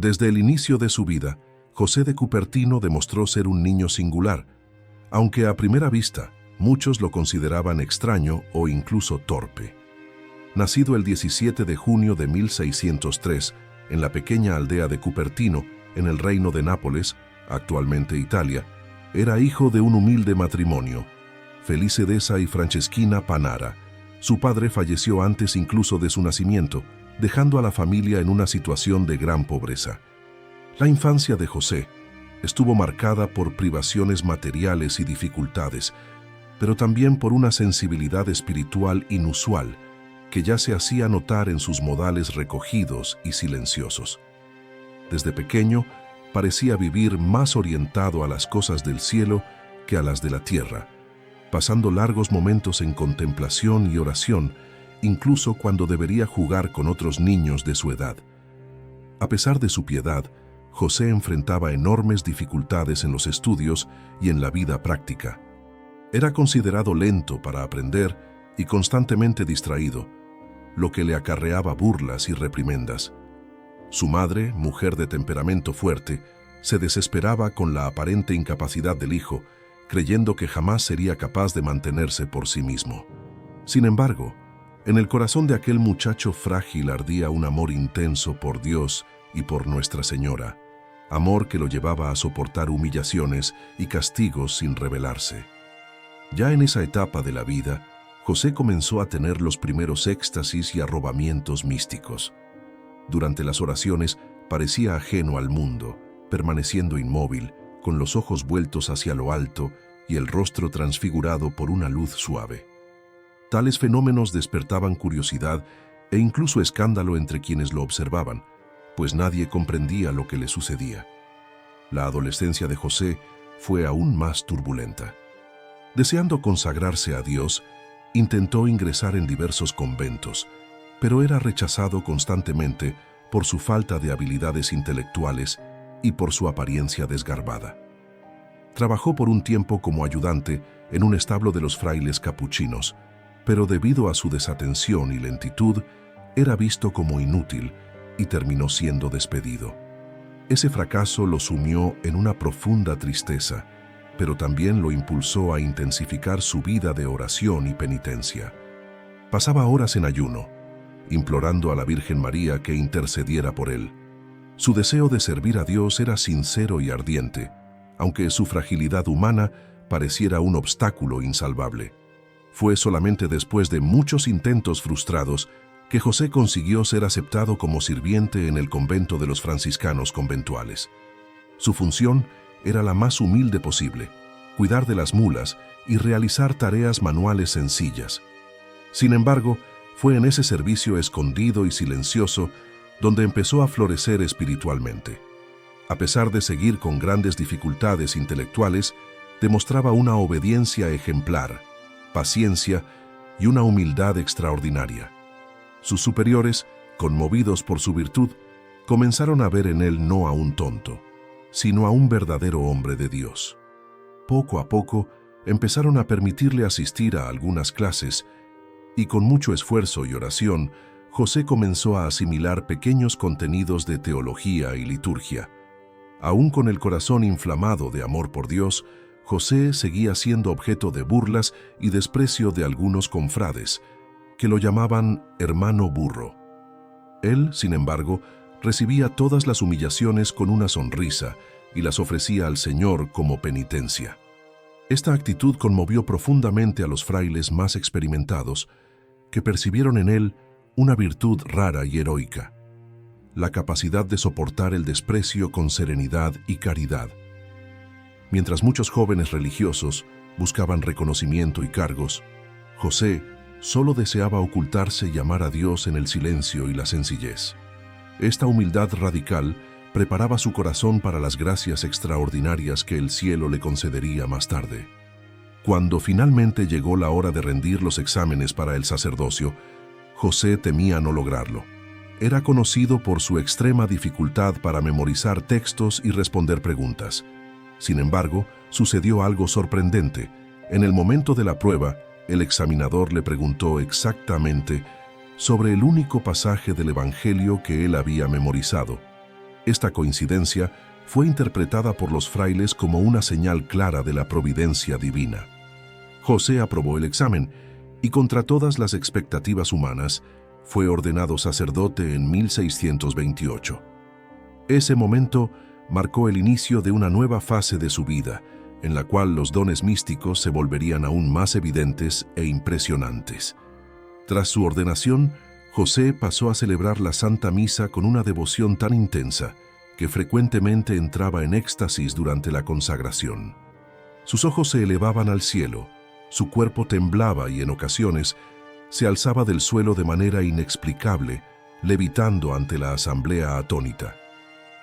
Desde el inicio de su vida, José de Cupertino demostró ser un niño singular, aunque a primera vista muchos lo consideraban extraño o incluso torpe. Nacido el 17 de junio de 1603 en la pequeña aldea de Cupertino, en el reino de Nápoles, actualmente Italia, era hijo de un humilde matrimonio, Felice Deza y Franceschina Panara. Su padre falleció antes incluso de su nacimiento, dejando a la familia en una situación de gran pobreza. La infancia de José estuvo marcada por privaciones materiales y dificultades, pero también por una sensibilidad espiritual inusual que ya se hacía notar en sus modales recogidos y silenciosos. Desde pequeño, parecía vivir más orientado a las cosas del cielo que a las de la tierra, pasando largos momentos en contemplación y oración, incluso cuando debería jugar con otros niños de su edad. A pesar de su piedad, José enfrentaba enormes dificultades en los estudios y en la vida práctica. Era considerado lento para aprender y constantemente distraído, lo que le acarreaba burlas y reprimendas. Su madre, mujer de temperamento fuerte, se desesperaba con la aparente incapacidad del hijo, creyendo que jamás sería capaz de mantenerse por sí mismo. Sin embargo, en el corazón de aquel muchacho frágil ardía un amor intenso por Dios y por Nuestra Señora, amor que lo llevaba a soportar humillaciones y castigos sin rebelarse. Ya en esa etapa de la vida, José comenzó a tener los primeros éxtasis y arrobamientos místicos. Durante las oraciones parecía ajeno al mundo, permaneciendo inmóvil, con los ojos vueltos hacia lo alto y el rostro transfigurado por una luz suave. Tales fenómenos despertaban curiosidad e incluso escándalo entre quienes lo observaban, pues nadie comprendía lo que le sucedía. La adolescencia de José fue aún más turbulenta. Deseando consagrarse a Dios, intentó ingresar en diversos conventos, pero era rechazado constantemente por su falta de habilidades intelectuales y por su apariencia desgarbada. Trabajó por un tiempo como ayudante en un establo de los frailes capuchinos, pero debido a su desatención y lentitud, era visto como inútil y terminó siendo despedido. Ese fracaso lo sumió en una profunda tristeza, pero también lo impulsó a intensificar su vida de oración y penitencia. Pasaba horas en ayuno, implorando a la Virgen María que intercediera por él. Su deseo de servir a Dios era sincero y ardiente, aunque su fragilidad humana pareciera un obstáculo insalvable. Fue solamente después de muchos intentos frustrados que José consiguió ser aceptado como sirviente en el convento de los franciscanos conventuales. Su función era la más humilde posible: cuidar de las mulas y realizar tareas manuales sencillas. Sin embargo, fue en ese servicio escondido y silencioso donde empezó a florecer espiritualmente. A pesar de seguir con grandes dificultades intelectuales, demostraba una obediencia ejemplar, paciencia y una humildad extraordinaria. Sus superiores, conmovidos por su virtud, comenzaron a ver en él no a un tonto, sino a un verdadero hombre de Dios. Poco a poco, empezaron a permitirle asistir a algunas clases y con mucho esfuerzo y oración, José comenzó a asimilar pequeños contenidos de teología y liturgia. Aún con el corazón inflamado de amor por Dios, José seguía siendo objeto de burlas y desprecio de algunos confrades, que lo llamaban hermano burro. Él, sin embargo, recibía todas las humillaciones con una sonrisa y las ofrecía al Señor como penitencia. Esta actitud conmovió profundamente a los frailes más experimentados, que percibieron en él una virtud rara y heroica: la capacidad de soportar el desprecio con serenidad y caridad. Mientras muchos jóvenes religiosos buscaban reconocimiento y cargos, José solo deseaba ocultarse y amar a Dios en el silencio y la sencillez. Esta humildad radical preparaba su corazón para las gracias extraordinarias que el cielo le concedería más tarde. Cuando finalmente llegó la hora de rendir los exámenes para el sacerdocio, José temía no lograrlo. Era conocido por su extrema dificultad para memorizar textos y responder preguntas. Sin embargo, sucedió algo sorprendente. En el momento de la prueba, el examinador le preguntó exactamente sobre el único pasaje del Evangelio que él había memorizado. Esta coincidencia fue interpretada por los frailes como una señal clara de la providencia divina. José aprobó el examen y, contra todas las expectativas humanas, fue ordenado sacerdote en 1628. Ese momento marcó el inicio de una nueva fase de su vida, en la cual los dones místicos se volverían aún más evidentes e impresionantes. Tras su ordenación, José pasó a celebrar la Santa Misa con una devoción tan intensa que frecuentemente entraba en éxtasis durante la consagración. Sus ojos se elevaban al cielo, su cuerpo temblaba y en ocasiones se alzaba del suelo de manera inexplicable, levitando ante la asamblea atónita.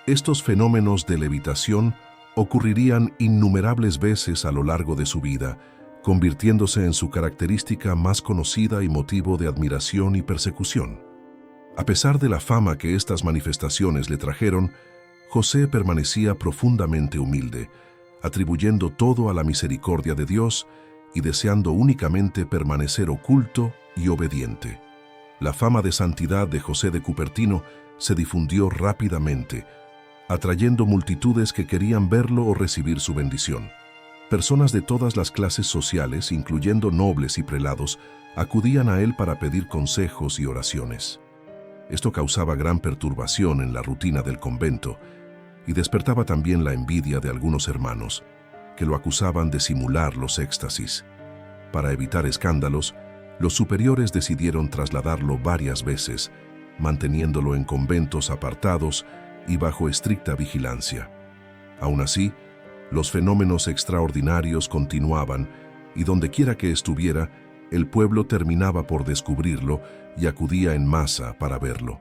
Estos fenómenos de levitación ocurrirían innumerables veces a lo largo de su vida, convirtiéndose en su característica más conocida y motivo de admiración y persecución. A pesar de la fama que estas manifestaciones le trajeron, José permanecía profundamente humilde, atribuyendo todo a la misericordia de Dios y deseando únicamente permanecer oculto y obediente. La fama de santidad de José de Cupertino se difundió rápidamente, atrayendo multitudes que querían verlo o recibir su bendición. Personas de todas las clases sociales, incluyendo nobles y prelados, acudían a él para pedir consejos y oraciones. Esto causaba gran perturbación en la rutina del convento y despertaba también la envidia de algunos hermanos, que lo acusaban de simular los éxtasis. Para evitar escándalos, los superiores decidieron trasladarlo varias veces, manteniéndolo en conventos apartados y bajo estricta vigilancia. Aún así, los fenómenos extraordinarios continuaban y dondequiera que estuviera, el pueblo terminaba por descubrirlo y acudía en masa para verlo.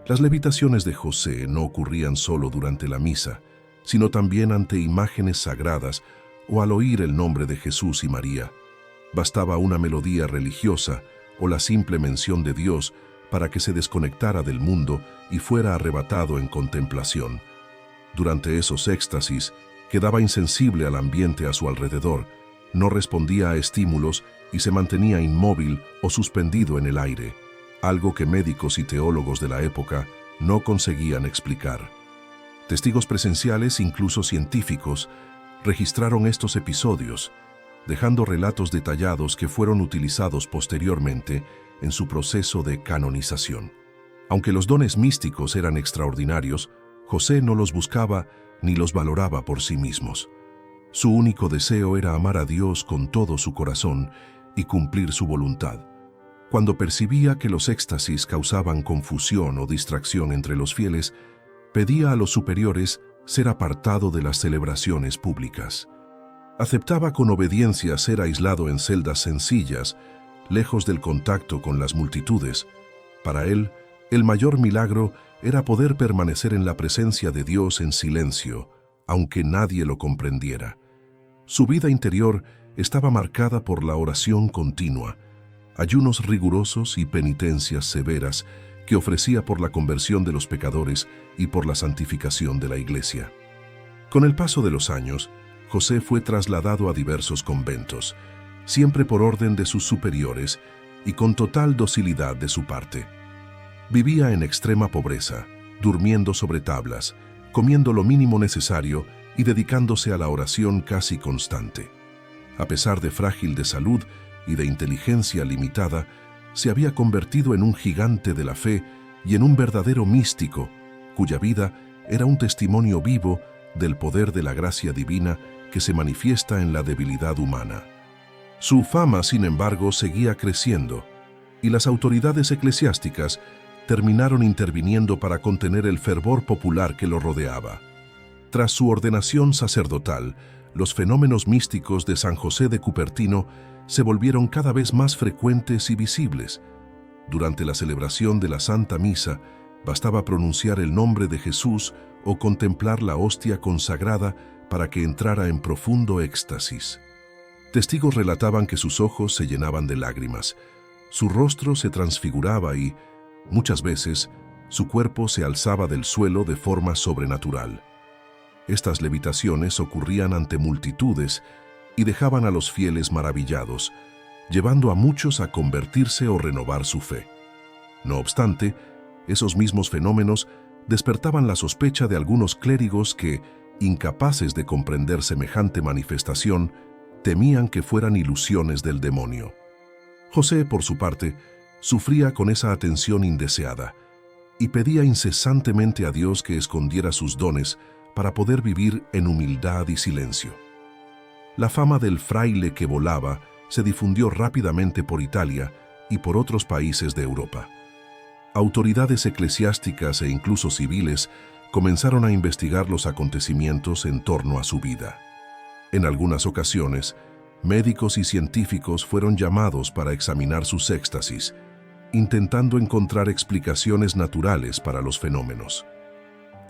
Las levitaciones de José no ocurrían solo durante la misa, sino también ante imágenes sagradas o al oír el nombre de Jesús y María. Bastaba una melodía religiosa o la simple mención de Dios para que se desconectara del mundo y fuera arrebatado en contemplación. Durante esos éxtasis, quedaba insensible al ambiente a su alrededor, no respondía a estímulos y se mantenía inmóvil o suspendido en el aire, algo que médicos y teólogos de la época no conseguían explicar. Testigos presenciales, incluso científicos, registraron estos episodios, dejando relatos detallados que fueron utilizados posteriormente en su proceso de canonización. Aunque los dones místicos eran extraordinarios, José no los buscaba ni los valoraba por sí mismos. Su único deseo era amar a Dios con todo su corazón y cumplir su voluntad. Cuando percibía que los éxtasis causaban confusión o distracción entre los fieles, pedía a los superiores ser apartado de las celebraciones públicas. Aceptaba con obediencia ser aislado en celdas sencillas, lejos del contacto con las multitudes. Para él, el mayor milagro era poder permanecer en la presencia de Dios en silencio, aunque nadie lo comprendiera. Su vida interior estaba marcada por la oración continua, ayunos rigurosos y penitencias severas que ofrecía por la conversión de los pecadores y por la santificación de la Iglesia. Con el paso de los años, José fue trasladado a diversos conventos, siempre por orden de sus superiores y con total docilidad de su parte. Vivía en extrema pobreza, durmiendo sobre tablas, comiendo lo mínimo necesario y dedicándose a la oración casi constante. A pesar de frágil de salud y de inteligencia limitada, se había convertido en un gigante de la fe y en un verdadero místico, cuya vida era un testimonio vivo del poder de la gracia divina que se manifiesta en la debilidad humana. Su fama, sin embargo, seguía creciendo, y las autoridades eclesiásticas terminaron interviniendo para contener el fervor popular que lo rodeaba. Tras su ordenación sacerdotal, los fenómenos místicos de San José de Cupertino se volvieron cada vez más frecuentes y visibles. Durante la celebración de la Santa Misa, bastaba pronunciar el nombre de Jesús o contemplar la hostia consagrada para que entrara en profundo éxtasis. Testigos relataban que sus ojos se llenaban de lágrimas, su rostro se transfiguraba y, muchas veces, su cuerpo se alzaba del suelo de forma sobrenatural. Estas levitaciones ocurrían ante multitudes y dejaban a los fieles maravillados, llevando a muchos a convertirse o renovar su fe. No obstante, esos mismos fenómenos despertaban la sospecha de algunos clérigos que, incapaces de comprender semejante manifestación, temían que fueran ilusiones del demonio. José, por su parte, sufría con esa atención indeseada y pedía incesantemente a Dios que escondiera sus dones para poder vivir en humildad y silencio. La fama del fraile que volaba se difundió rápidamente por Italia y por otros países de Europa. Autoridades eclesiásticas e incluso civiles comenzaron a investigar los acontecimientos en torno a su vida. En algunas ocasiones, médicos y científicos fueron llamados para examinar sus éxtasis, intentando encontrar explicaciones naturales para los fenómenos.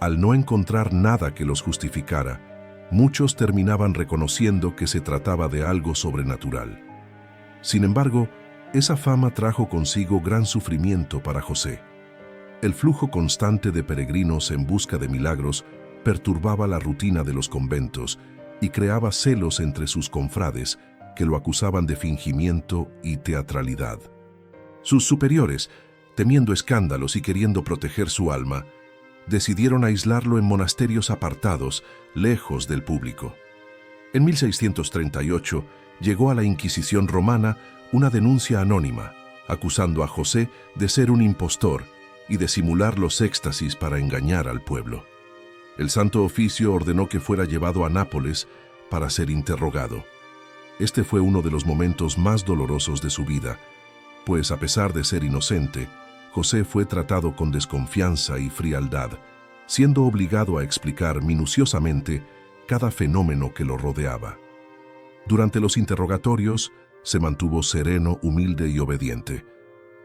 Al no encontrar nada que los justificara, muchos terminaban reconociendo que se trataba de algo sobrenatural. Sin embargo, esa fama trajo consigo gran sufrimiento para José. El flujo constante de peregrinos en busca de milagros perturbaba la rutina de los conventos y creaba celos entre sus confrades que lo acusaban de fingimiento y teatralidad. Sus superiores, temiendo escándalos y queriendo proteger su alma, decidieron aislarlo en monasterios apartados, lejos del público. En 1638 llegó a la Inquisición romana una denuncia anónima, acusando a José de ser un impostor y de simular los éxtasis para engañar al pueblo. El Santo Oficio ordenó que fuera llevado a Nápoles para ser interrogado. Este fue uno de los momentos más dolorosos de su vida, pues a pesar de ser inocente, José fue tratado con desconfianza y frialdad, siendo obligado a explicar minuciosamente cada fenómeno que lo rodeaba. Durante los interrogatorios, se mantuvo sereno, humilde y obediente,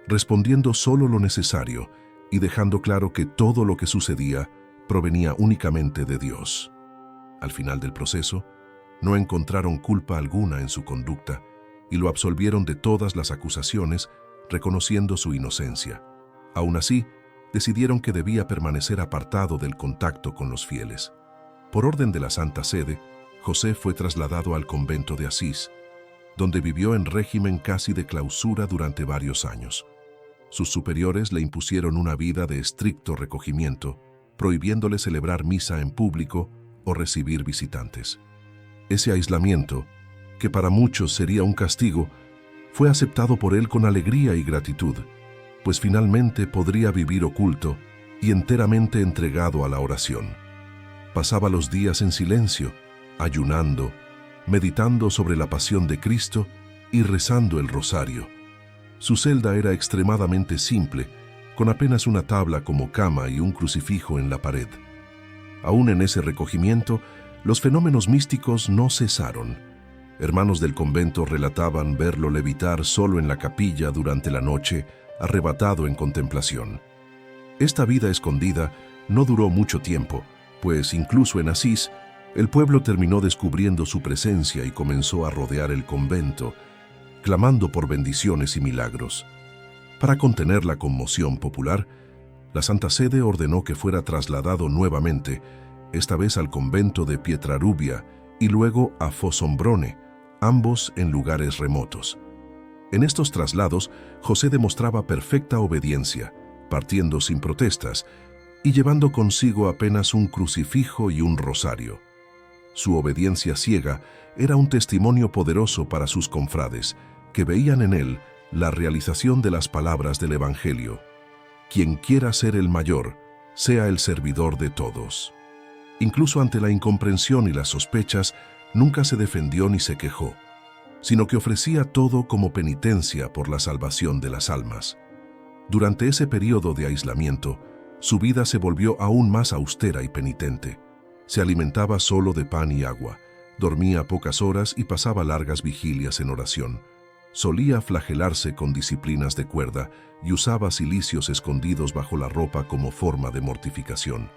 respondiendo solo lo necesario y dejando claro que todo lo que sucedía provenía únicamente de Dios. Al final del proceso, no encontraron culpa alguna en su conducta y lo absolvieron de todas las acusaciones, reconociendo su inocencia. Aún así, decidieron que debía permanecer apartado del contacto con los fieles. Por orden de la Santa Sede, José fue trasladado al convento de Asís, donde vivió en régimen casi de clausura durante varios años. Sus superiores le impusieron una vida de estricto recogimiento, prohibiéndole celebrar misa en público o recibir visitantes. Ese aislamiento, que para muchos sería un castigo, fue aceptado por él con alegría y gratitud, pues finalmente podría vivir oculto y enteramente entregado a la oración. Pasaba los días en silencio, ayunando, meditando sobre la pasión de Cristo y rezando el rosario. Su celda era extremadamente simple, con apenas una tabla como cama y un crucifijo en la pared. Aún en ese recogimiento, los fenómenos místicos no cesaron. Hermanos del convento relataban verlo levitar solo en la capilla durante la noche, arrebatado en contemplación. Esta vida escondida no duró mucho tiempo, pues incluso en Asís, el pueblo terminó descubriendo su presencia y comenzó a rodear el convento, clamando por bendiciones y milagros. Para contener la conmoción popular, la Santa Sede ordenó que fuera trasladado nuevamente, esta vez al convento de Pietrarubia y luego a Fossombrone, ambos en lugares remotos. En estos traslados, José demostraba perfecta obediencia, partiendo sin protestas y llevando consigo apenas un crucifijo y un rosario. Su obediencia ciega era un testimonio poderoso para sus confrades, que veían en él la realización de las palabras del Evangelio. Quien quiera ser el mayor, sea el servidor de todos. Incluso ante la incomprensión y las sospechas, nunca se defendió ni se quejó, sino que ofrecía todo como penitencia por la salvación de las almas. Durante ese periodo de aislamiento, su vida se volvió aún más austera y penitente. Se alimentaba solo de pan y agua, dormía pocas horas y pasaba largas vigilias en oración. Solía flagelarse con disciplinas de cuerda y usaba cilicios escondidos bajo la ropa como forma de mortificación.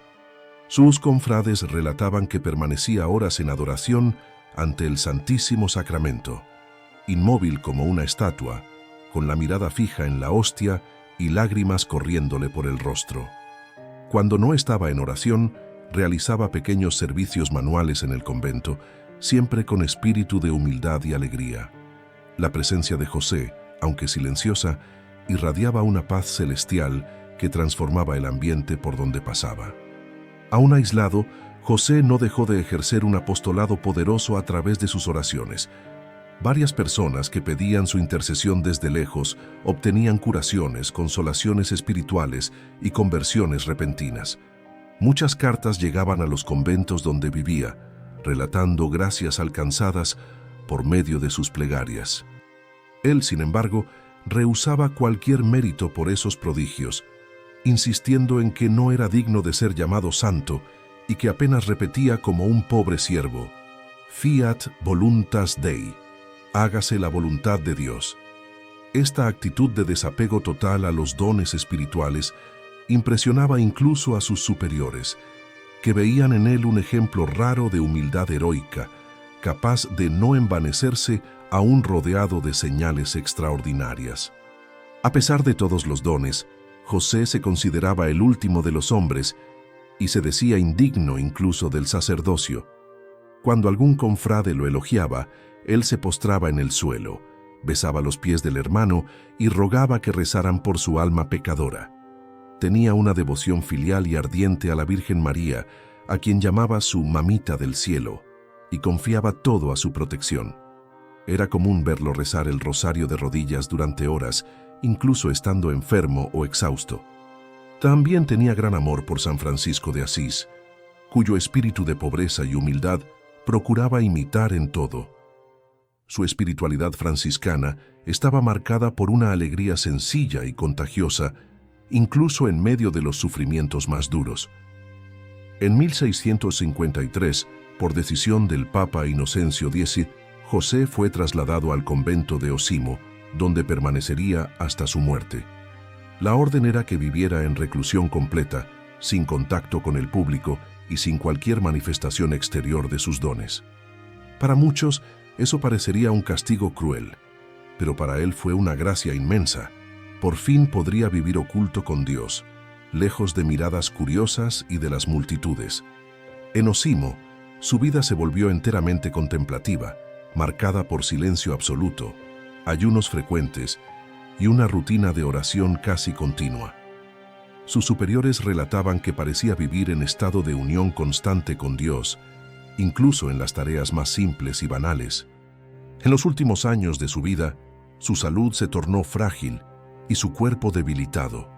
Sus confrades relataban que permanecía horas en adoración ante el Santísimo Sacramento, inmóvil como una estatua, con la mirada fija en la hostia y lágrimas corriéndole por el rostro. Cuando no estaba en oración, realizaba pequeños servicios manuales en el convento, siempre con espíritu de humildad y alegría. La presencia de José, aunque silenciosa, irradiaba una paz celestial que transformaba el ambiente por donde pasaba. Aún aislado, José no dejó de ejercer un apostolado poderoso a través de sus oraciones. Varias personas que pedían su intercesión desde lejos obtenían curaciones, consolaciones espirituales y conversiones repentinas. Muchas cartas llegaban a los conventos donde vivía, relatando gracias alcanzadas por medio de sus plegarias. Él, sin embargo, rehusaba cualquier mérito por esos prodigios, insistiendo en que no era digno de ser llamado santo y que apenas repetía como un pobre siervo: Fiat voluntas Dei, hágase la voluntad de Dios. Esta actitud de desapego total a los dones espirituales impresionaba incluso a sus superiores, que veían en él un ejemplo raro de humildad heroica, capaz de no envanecerse aún rodeado de señales extraordinarias. A pesar de todos los dones, José se consideraba el último de los hombres y se decía indigno incluso del sacerdocio. Cuando algún confrade lo elogiaba, él se postraba en el suelo, besaba los pies del hermano y rogaba que rezaran por su alma pecadora. Tenía una devoción filial y ardiente a la Virgen María, a quien llamaba su mamita del cielo, y confiaba todo a su protección. Era común verlo rezar el rosario de rodillas durante horas, incluso estando enfermo o exhausto. También tenía gran amor por San Francisco de Asís, cuyo espíritu de pobreza y humildad procuraba imitar en todo. Su espiritualidad franciscana estaba marcada por una alegría sencilla y contagiosa, incluso en medio de los sufrimientos más duros. En 1653, por decisión del Papa Inocencio X, José fue trasladado al convento de Osimo, donde permanecería hasta su muerte. La orden era que viviera en reclusión completa, sin contacto con el público y sin cualquier manifestación exterior de sus dones. Para muchos, eso parecería un castigo cruel, pero para él fue una gracia inmensa. Por fin podría vivir oculto con Dios, lejos de miradas curiosas y de las multitudes. En Osimo, su vida se volvió enteramente contemplativa, marcada por silencio absoluto, ayunos frecuentes y una rutina de oración casi continua. Sus superiores relataban que parecía vivir en estado de unión constante con Dios, incluso en las tareas más simples y banales. En los últimos años de su vida, su salud se tornó frágil y su cuerpo debilitado,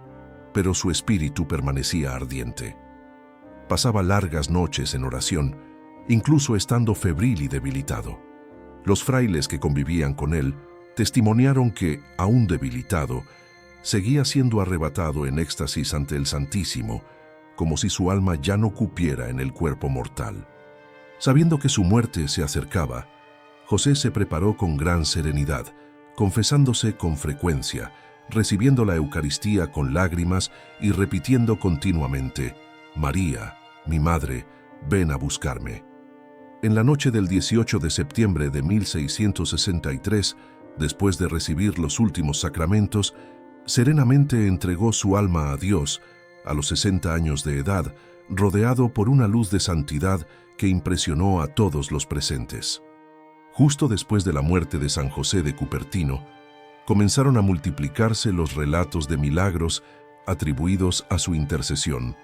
pero su espíritu permanecía ardiente. Pasaba largas noches en oración, incluso estando febril y debilitado. Los frailes que convivían con él testimoniaron que, aún debilitado, seguía siendo arrebatado en éxtasis ante el Santísimo, como si su alma ya no cupiera en el cuerpo mortal. Sabiendo que su muerte se acercaba, José se preparó con gran serenidad, confesándose con frecuencia, recibiendo la Eucaristía con lágrimas y repitiendo continuamente: María, mi madre, ven a buscarme. En la noche del 18 de septiembre de 1663, después de recibir los últimos sacramentos, serenamente entregó su alma a Dios, a los 60 años de edad, rodeado por una luz de santidad que impresionó a todos los presentes. Justo después de la muerte de San José de Cupertino, comenzaron a multiplicarse los relatos de milagros atribuidos a su intercesión.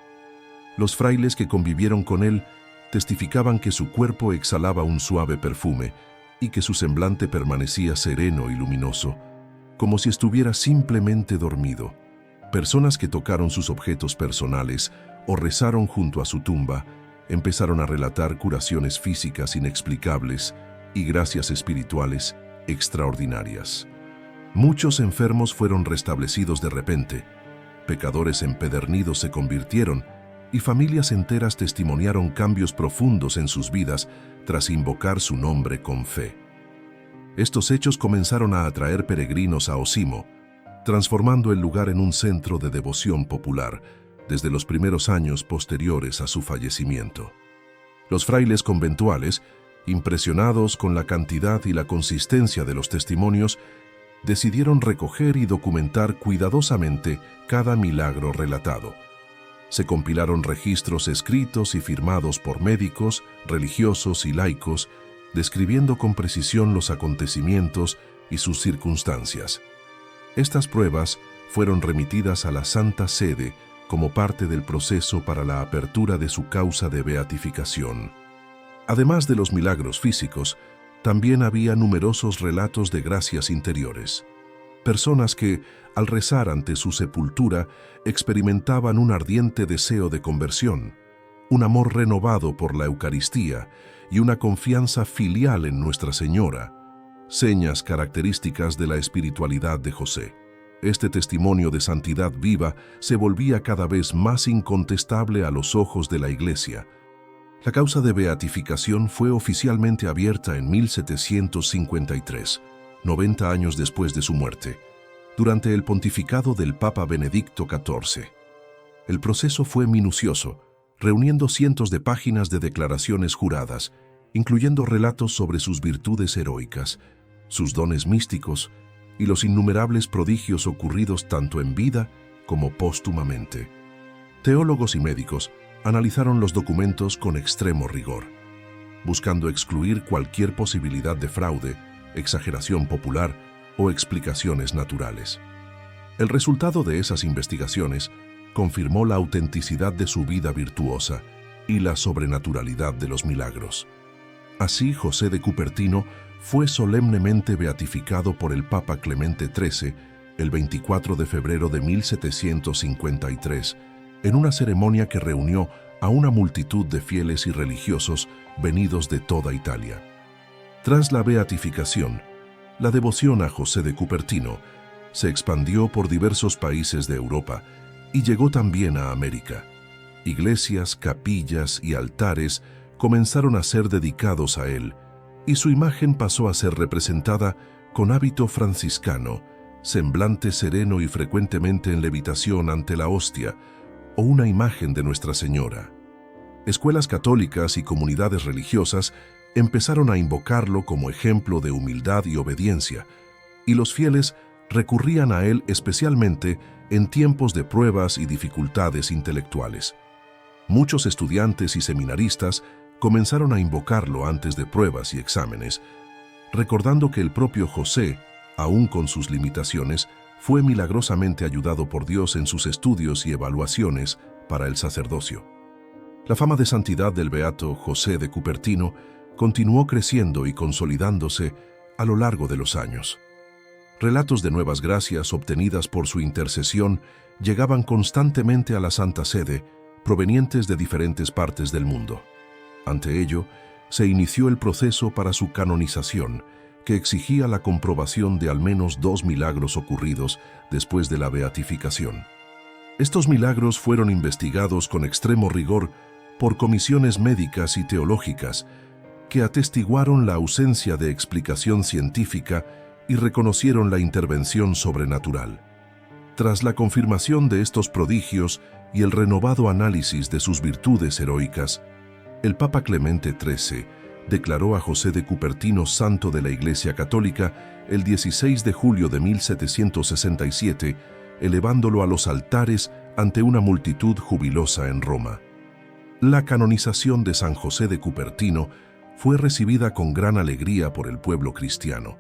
Los frailes que convivieron con él testificaban que su cuerpo exhalaba un suave perfume y que su semblante permanecía sereno y luminoso, como si estuviera simplemente dormido. Personas que tocaron sus objetos personales o rezaron junto a su tumba empezaron a relatar curaciones físicas inexplicables y gracias espirituales extraordinarias. Muchos enfermos fueron restablecidos de repente, pecadores empedernidos se convirtieron y familias enteras testimoniaron cambios profundos en sus vidas tras invocar su nombre con fe. Estos hechos comenzaron a atraer peregrinos a Osimo, transformando el lugar en un centro de devoción popular desde los primeros años posteriores a su fallecimiento. Los frailes conventuales, impresionados con la cantidad y la consistencia de los testimonios, decidieron recoger y documentar cuidadosamente cada milagro relatado. Se compilaron registros escritos y firmados por médicos, religiosos y laicos, describiendo con precisión los acontecimientos y sus circunstancias. Estas pruebas fueron remitidas a la Santa Sede como parte del proceso para la apertura de su causa de beatificación. Además de los milagros físicos, también había numerosos relatos de gracias interiores. Personas que, al rezar ante su sepultura, experimentaban un ardiente deseo de conversión, un amor renovado por la Eucaristía y una confianza filial en Nuestra Señora, señas características de la espiritualidad de José. Este testimonio de santidad viva se volvía cada vez más incontestable a los ojos de la Iglesia. La causa de beatificación fue oficialmente abierta en 1753, 90 años después de su muerte, durante el pontificado del Papa Benedicto XIV. El proceso fue minucioso, reuniendo cientos de páginas de declaraciones juradas, incluyendo relatos sobre sus virtudes heroicas, sus dones místicos y los innumerables prodigios ocurridos tanto en vida como póstumamente. Teólogos y médicos analizaron los documentos con extremo rigor, buscando excluir cualquier posibilidad de fraude, exageración popular o explicaciones naturales. El resultado de esas investigaciones confirmó la autenticidad de su vida virtuosa y la sobrenaturalidad de los milagros. Así, José de Cupertino fue solemnemente beatificado por el Papa Clemente XIII el 24 de febrero de 1753, en una ceremonia que reunió a una multitud de fieles y religiosos venidos de toda Italia. Tras la beatificación, la devoción a José de Cupertino se expandió por diversos países de Europa y llegó también a América. Iglesias, capillas y altares comenzaron a ser dedicados a él, y su imagen pasó a ser representada con hábito franciscano, semblante sereno y frecuentemente en levitación ante la hostia, o una imagen de Nuestra Señora. Escuelas católicas y comunidades religiosas empezaron a invocarlo como ejemplo de humildad y obediencia, y los fieles recurrían a él especialmente en tiempos de pruebas y dificultades intelectuales. Muchos estudiantes y seminaristas comenzaron a invocarlo antes de pruebas y exámenes, recordando que el propio José, aún con sus limitaciones, fue milagrosamente ayudado por Dios en sus estudios y evaluaciones para el sacerdocio. La fama de santidad del beato José de Cupertino continuó creciendo y consolidándose a lo largo de los años. Relatos de nuevas gracias obtenidas por su intercesión llegaban constantemente a la Santa Sede, provenientes de diferentes partes del mundo. Ante ello, se inició el proceso para su canonización, que exigía la comprobación de al menos 2 milagros ocurridos después de la beatificación. Estos milagros fueron investigados con extremo rigor por comisiones médicas y teológicas que atestiguaron la ausencia de explicación científica y reconocieron la intervención sobrenatural. Tras la confirmación de estos prodigios y el renovado análisis de sus virtudes heroicas, el Papa Clemente XIII declaró a José de Cupertino santo de la Iglesia Católica el 16 de julio de 1767, elevándolo a los altares ante una multitud jubilosa en Roma. La canonización de San José de Cupertino fue recibida con gran alegría por el pueblo cristiano,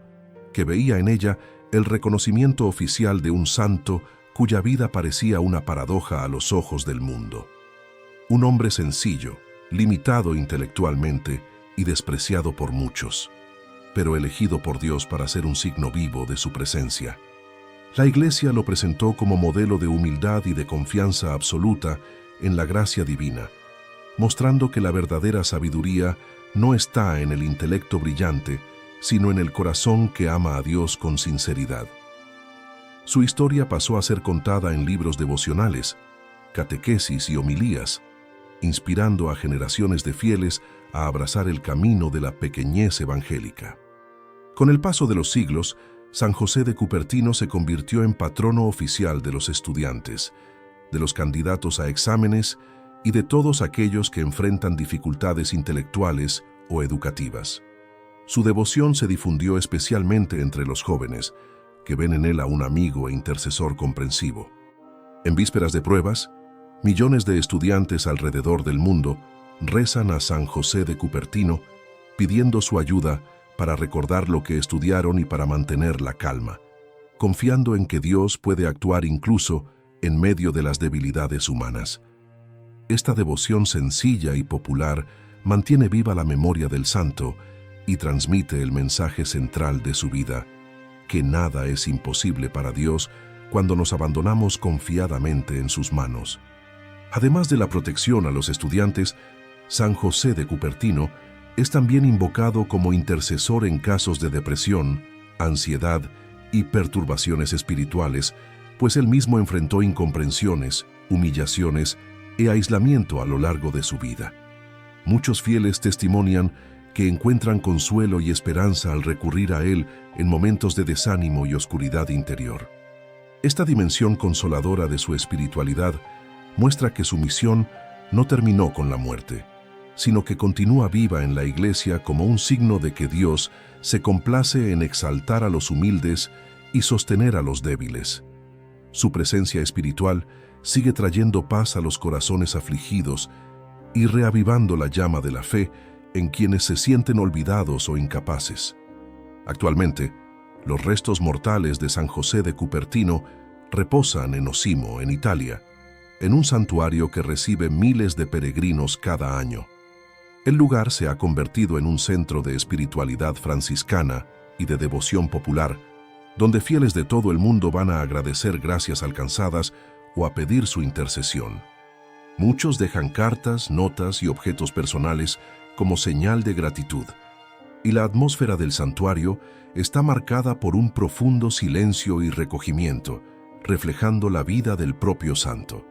que veía en ella el reconocimiento oficial de un santo cuya vida parecía una paradoja a los ojos del mundo. Un hombre sencillo, limitado intelectualmente y despreciado por muchos, pero elegido por Dios para ser un signo vivo de su presencia. La Iglesia lo presentó como modelo de humildad y de confianza absoluta en la gracia divina, mostrando que la verdadera sabiduría no está en el intelecto brillante, sino en el corazón que ama a Dios con sinceridad. Su historia pasó a ser contada en libros devocionales, catequesis y homilías, inspirando a generaciones de fieles a abrazar el camino de la pequeñez evangélica. Con el paso de los siglos, San José de Cupertino se convirtió en patrono oficial de los estudiantes, de los candidatos a exámenes y de todos aquellos que enfrentan dificultades intelectuales o educativas. Su devoción se difundió especialmente entre los jóvenes, que ven en él a un amigo e intercesor comprensivo. En vísperas de pruebas, millones de estudiantes alrededor del mundo rezan a San José de Cupertino, pidiendo su ayuda para recordar lo que estudiaron y para mantener la calma. confiando en que Dios puede actuar incluso en medio de las debilidades humanas. Esta devoción sencilla y popular mantiene viva la memoria del santo y transmite el mensaje central de su vida, que nada es imposible para Dios cuando nos abandonamos confiadamente en sus manos. Además de la protección a los estudiantes, San José de Cupertino es también invocado como intercesor en casos de depresión, ansiedad y perturbaciones espirituales, pues él mismo enfrentó incomprensiones, humillaciones y aislamiento a lo largo de su vida. Muchos fieles testimonian que encuentran consuelo y esperanza al recurrir a él en momentos de desánimo y oscuridad interior. Esta dimensión consoladora de su espiritualidad muestra que su misión no terminó con la muerte, sino que continúa viva en la Iglesia como un signo de que Dios se complace en exaltar a los humildes y sostener a los débiles. Su presencia espiritual sigue trayendo paz a los corazones afligidos y reavivando la llama de la fe en quienes se sienten olvidados o incapaces. Actualmente, los restos mortales de San José de Cupertino reposan en Osimo, en Italia, en un santuario que recibe miles de peregrinos cada año. El lugar se ha convertido en un centro de espiritualidad franciscana y de devoción popular, donde fieles de todo el mundo van a agradecer gracias alcanzadas o a pedir su intercesión. Muchos dejan cartas, notas y objetos personales como señal de gratitud, y la atmósfera del santuario está marcada por un profundo silencio y recogimiento, reflejando la vida del propio santo.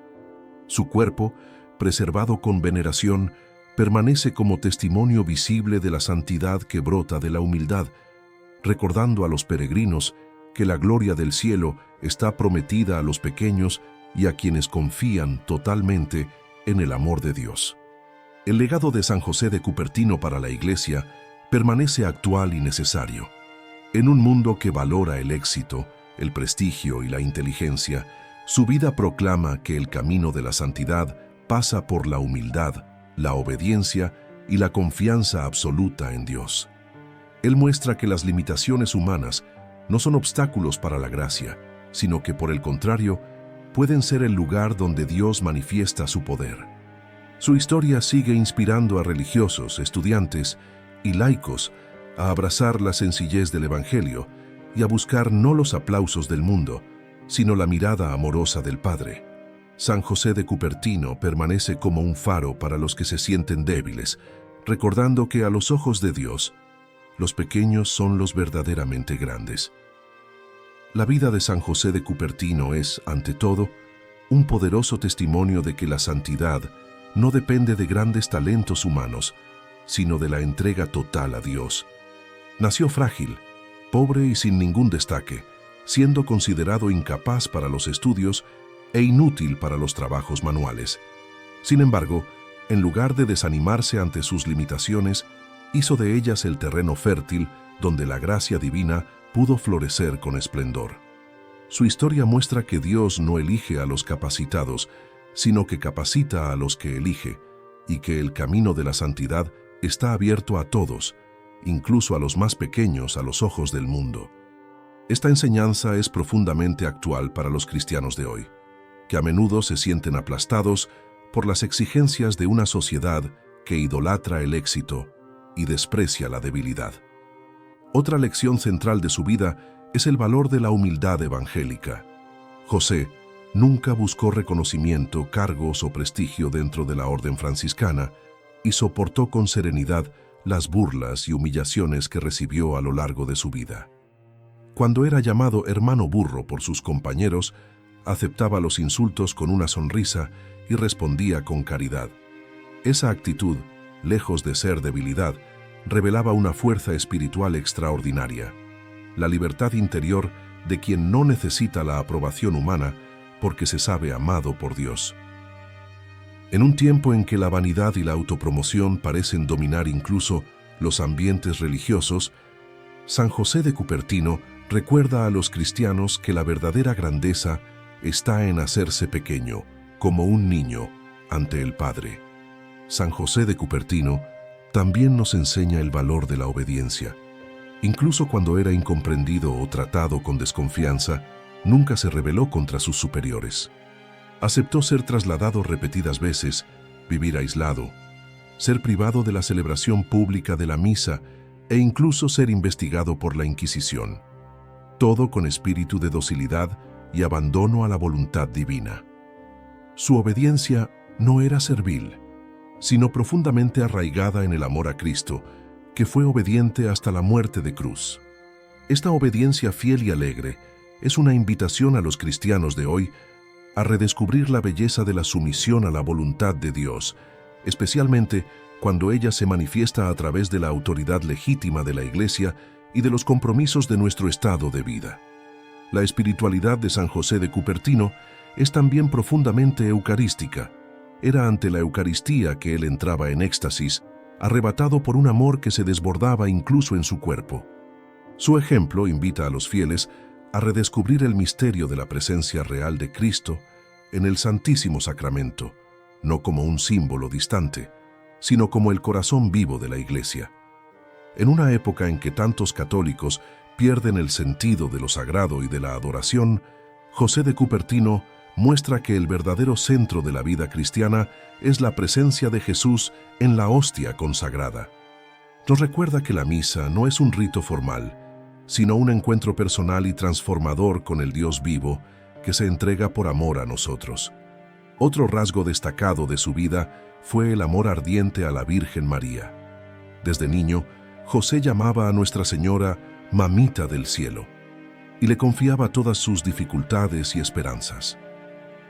Su cuerpo, preservado con veneración, permanece como testimonio visible de la santidad que brota de la humildad, recordando a los peregrinos que la gloria del cielo está prometida a los pequeños y a quienes confían totalmente en el amor de Dios. El legado de San José de Cupertino para la Iglesia permanece actual y necesario. En un mundo que valora el éxito, el prestigio y la inteligencia, su vida proclama que el camino de la santidad pasa por la humildad, la obediencia y la confianza absoluta en Dios. Él muestra que las limitaciones humanas no son obstáculos para la gracia, sino que por el contrario, pueden ser el lugar donde Dios manifiesta su poder. Su historia sigue inspirando a religiosos, estudiantes y laicos a abrazar la sencillez del Evangelio y a buscar no los aplausos del mundo, sino la mirada amorosa del Padre. San José de Cupertino permanece como un faro para los que se sienten débiles, recordando que a los ojos de Dios, los pequeños son los verdaderamente grandes. La vida de San José de Cupertino es, ante todo, un poderoso testimonio de que la santidad no depende de grandes talentos humanos, sino de la entrega total a Dios. Nació frágil, pobre y sin ningún destaque, siendo considerado incapaz para los estudios e inútil para los trabajos manuales. Sin embargo, en lugar de desanimarse ante sus limitaciones, hizo de ellas el terreno fértil donde la gracia divina pudo florecer con esplendor. Su historia muestra que Dios no elige a los capacitados, sino que capacita a los que elige, y que el camino de la santidad está abierto a todos, incluso a los más pequeños a los ojos del mundo. Esta enseñanza es profundamente actual para los cristianos de hoy, que a menudo se sienten aplastados por las exigencias de una sociedad que idolatra el éxito y desprecia la debilidad. Otra lección central de su vida es el valor de la humildad evangélica. José nunca buscó reconocimiento, cargos o prestigio dentro de la orden franciscana y soportó con serenidad las burlas y humillaciones que recibió a lo largo de su vida. Cuando era llamado hermano burro por sus compañeros, aceptaba los insultos con una sonrisa y respondía con caridad. Esa actitud, lejos de ser debilidad, revelaba una fuerza espiritual extraordinaria, la libertad interior de quien no necesita la aprobación humana porque se sabe amado por Dios. En un tiempo en que la vanidad y la autopromoción parecen dominar incluso los ambientes religiosos, San José de Cupertino recuerda a los cristianos que la verdadera grandeza está en hacerse pequeño, como un niño, ante el Padre. San José de Cupertino también nos enseña el valor de la obediencia. Incluso cuando era incomprendido o tratado con desconfianza, nunca se rebeló contra sus superiores. Aceptó ser trasladado repetidas veces, vivir aislado, ser privado de la celebración pública de la misa e incluso ser investigado por la Inquisición. Todo con espíritu de docilidad y abandono a la voluntad divina. Su obediencia no era servil, sino profundamente arraigada en el amor a Cristo, que fue obediente hasta la muerte de cruz. Esta obediencia fiel y alegre es una invitación a los cristianos de hoy a redescubrir la belleza de la sumisión a la voluntad de Dios, especialmente cuando ella se manifiesta a través de la autoridad legítima de la Iglesia y de los compromisos de nuestro estado de vida. La espiritualidad de San José de Cupertino es también profundamente eucarística. Era ante la Eucaristía que él entraba en éxtasis, arrebatado por un amor que se desbordaba incluso en su cuerpo. Su ejemplo invita a los fieles a redescubrir el misterio de la presencia real de Cristo en el Santísimo Sacramento, no como un símbolo distante, sino como el corazón vivo de la Iglesia. En una época en que tantos católicos pierden el sentido de lo sagrado y de la adoración, José de Cupertino muestra que el verdadero centro de la vida cristiana es la presencia de Jesús en la hostia consagrada. Nos recuerda que la misa no es un rito formal, sino un encuentro personal y transformador con el Dios vivo que se entrega por amor a nosotros. Otro rasgo destacado de su vida fue el amor ardiente a la Virgen María. Desde niño, José llamaba a Nuestra Señora Mamita del Cielo y le confiaba todas sus dificultades y esperanzas.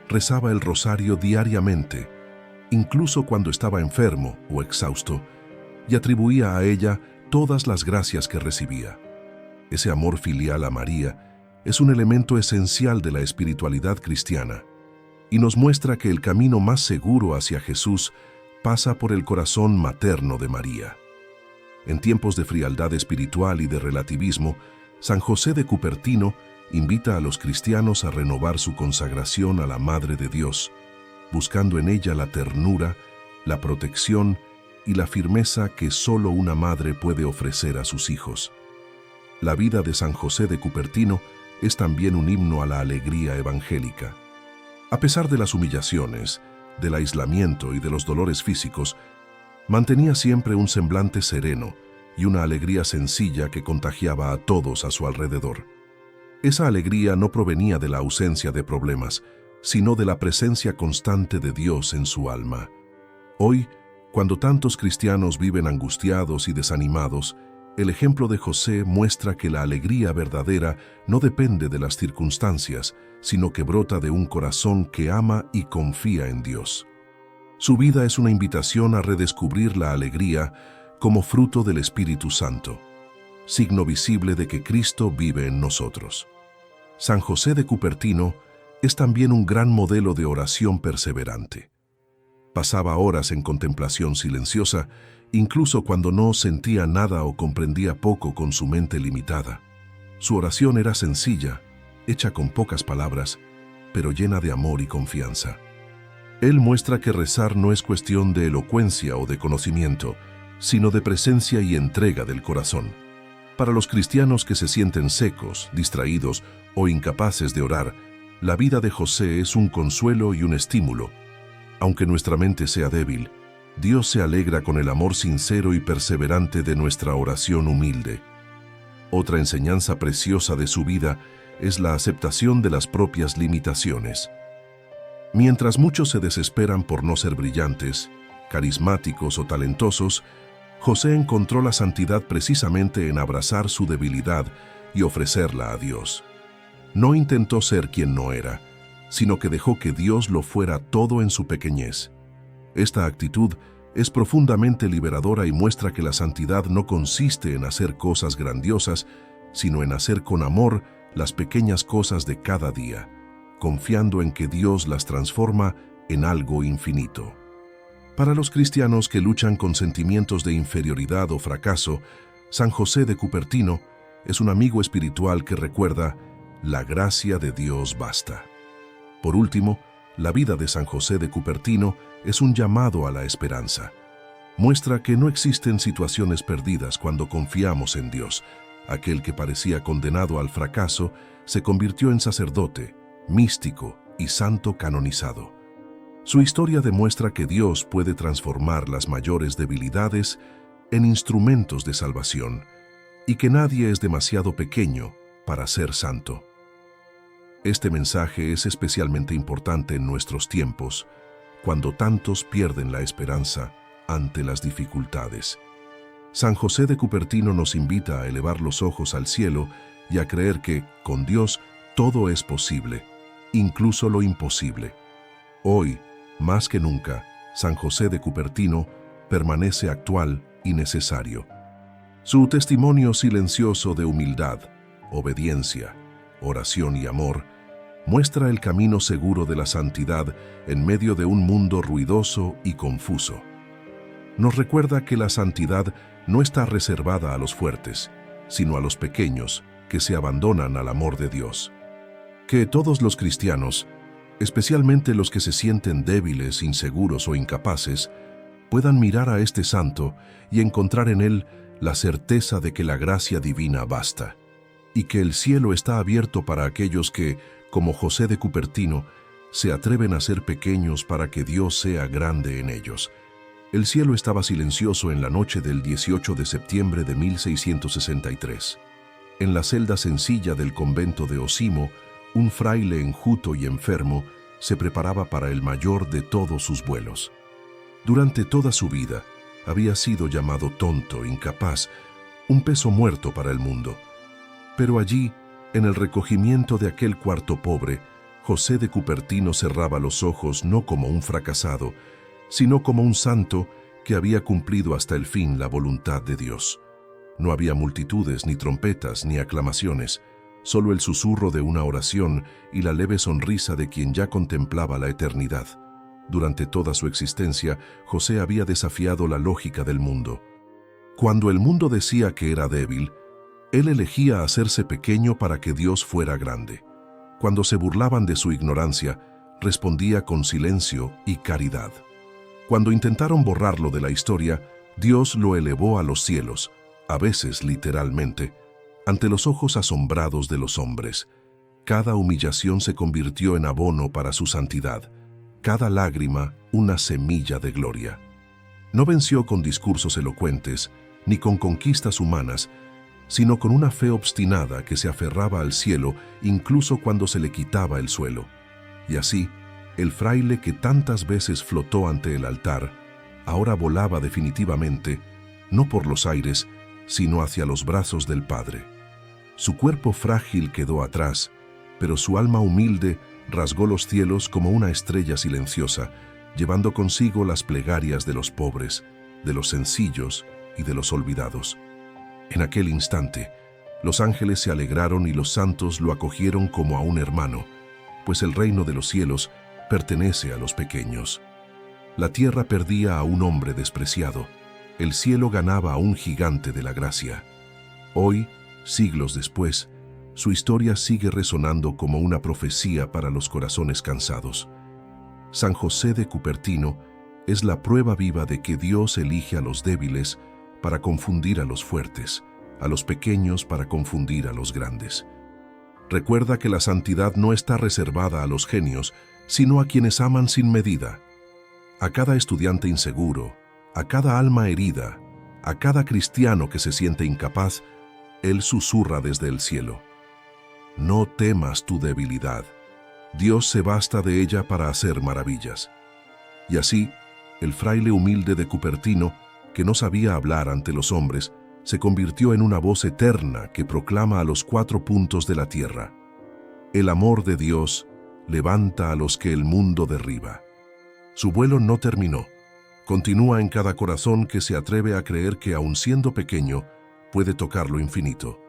Rezaba el rosario diariamente, incluso cuando estaba enfermo o exhausto, y atribuía a ella todas las gracias que recibía. Ese amor filial a María es un elemento esencial de la espiritualidad cristiana y nos muestra que el camino más seguro hacia Jesús pasa por el corazón materno de María. En tiempos de frialdad espiritual y de relativismo, San José de Cupertino invita a los cristianos a renovar su consagración a la Madre de Dios, buscando en ella la ternura, la protección y la firmeza que solo una madre puede ofrecer a sus hijos. La vida de San José de Cupertino es también un himno a la alegría evangélica. A pesar de las humillaciones, del aislamiento y de los dolores físicos, mantenía siempre un semblante sereno y una alegría sencilla que contagiaba a todos a su alrededor. Esa alegría no provenía de la ausencia de problemas, sino de la presencia constante de Dios en su alma. Hoy, cuando tantos cristianos viven angustiados y desanimados, el ejemplo de José muestra que la alegría verdadera no depende de las circunstancias, sino que brota de un corazón que ama y confía en Dios. Su vida es una invitación a redescubrir la alegría como fruto del Espíritu Santo, signo visible de que Cristo vive en nosotros. San José de Cupertino es también un gran modelo de oración perseverante. Pasaba horas en contemplación silenciosa, incluso cuando no sentía nada o comprendía poco con su mente limitada. Su oración era sencilla, hecha con pocas palabras, pero llena de amor y confianza. Él muestra que rezar no es cuestión de elocuencia o de conocimiento, sino de presencia y entrega del corazón. Para los cristianos que se sienten secos, distraídos o incapaces de orar, la vida de José es un consuelo y un estímulo. Aunque nuestra mente sea débil, Dios se alegra con el amor sincero y perseverante de nuestra oración humilde. Otra enseñanza preciosa de su vida es la aceptación de las propias limitaciones. Mientras muchos se desesperan por no ser brillantes, carismáticos o talentosos, José encontró la santidad precisamente en abrazar su debilidad y ofrecerla a Dios. No intentó ser quien no era, sino que dejó que Dios lo fuera todo en su pequeñez. Esta actitud es profundamente liberadora y muestra que la santidad no consiste en hacer cosas grandiosas, sino en hacer con amor las pequeñas cosas de cada día, confiando en que Dios las transforma en algo infinito. Para los cristianos que luchan con sentimientos de inferioridad o fracaso, San José de Cupertino es un amigo espiritual que recuerda: la gracia de Dios basta. Por último, la vida de San José de Cupertino es un llamado a la esperanza. Muestra que no existen situaciones perdidas cuando confiamos en Dios, aquel que parecía condenado al fracaso, se convirtió en sacerdote, místico y santo canonizado. Su historia demuestra que Dios puede transformar las mayores debilidades en instrumentos de salvación y que nadie es demasiado pequeño para ser santo. Este mensaje es especialmente importante en nuestros tiempos, cuando tantos pierden la esperanza ante las dificultades. San José de Cupertino nos invita a elevar los ojos al cielo y a creer que, con Dios, todo es posible, incluso lo imposible. Hoy, más que nunca, San José de Cupertino permanece actual y necesario. Su testimonio silencioso de humildad, obediencia, oración y amor muestra el camino seguro de la santidad en medio de un mundo ruidoso y confuso. Nos recuerda que la santidad no está reservada a los fuertes, sino a los pequeños que se abandonan al amor de Dios. Que todos los cristianos, especialmente los que se sienten débiles, inseguros o incapaces, puedan mirar a este santo y encontrar en él la certeza de que la gracia divina basta, y que el cielo está abierto para aquellos que, como José de Cupertino, se atreven a ser pequeños para que Dios sea grande en ellos. El cielo estaba silencioso en la noche del 18 de septiembre de 1663. En la celda sencilla del convento de Osimo, un fraile enjuto y enfermo se preparaba para el mayor de todos sus vuelos. Durante toda su vida, había sido llamado tonto, incapaz, un peso muerto para el mundo. Pero allí, en el recogimiento de aquel cuarto pobre, José de Cupertino cerraba los ojos no como un fracasado, sino como un santo que había cumplido hasta el fin la voluntad de Dios. No había multitudes, ni trompetas, ni aclamaciones, solo el susurro de una oración y la leve sonrisa de quien ya contemplaba la eternidad. Durante toda su existencia, José había desafiado la lógica del mundo. Cuando el mundo decía que era débil, él elegía hacerse pequeño para que Dios fuera grande. Cuando se burlaban de su ignorancia, respondía con silencio y caridad. Cuando intentaron borrarlo de la historia, Dios lo elevó a los cielos, a veces literalmente, ante los ojos asombrados de los hombres. Cada humillación se convirtió en abono para su santidad, cada lágrima una semilla de gloria. No venció con discursos elocuentes, ni con conquistas humanas, sino con una fe obstinada que se aferraba al cielo incluso cuando se le quitaba el suelo. Y así, el fraile que tantas veces flotó ante el altar, ahora volaba definitivamente, no por los aires, sino hacia los brazos del Padre. Su cuerpo frágil quedó atrás, pero su alma humilde rasgó los cielos como una estrella silenciosa, llevando consigo las plegarias de los pobres, de los sencillos y de los olvidados. En aquel instante, los ángeles se alegraron y los santos lo acogieron como a un hermano, pues el reino de los cielos pertenece a los pequeños. La tierra perdía a un hombre despreciado, el cielo ganaba a un gigante de la gracia. Hoy, siglos después, su historia sigue resonando como una profecía para los corazones cansados. San José de Cupertino es la prueba viva de que Dios elige a los débiles para confundir a los fuertes, a los pequeños para confundir a los grandes. Recuerda que la santidad no está reservada a los genios, sino a quienes aman sin medida. A cada estudiante inseguro, a cada alma herida, a cada cristiano que se siente incapaz, Él susurra desde el cielo: no temas tu debilidad, Dios se basta de ella para hacer maravillas. Y así, el fraile humilde de Cupertino, que no sabía hablar ante los hombres, se convirtió en una voz eterna que proclama a los cuatro puntos de la tierra: el amor de Dios levanta a los que el mundo derriba. Su vuelo no terminó. Continúa en cada corazón que se atreve a creer que, aun siendo pequeño, puede tocar lo infinito.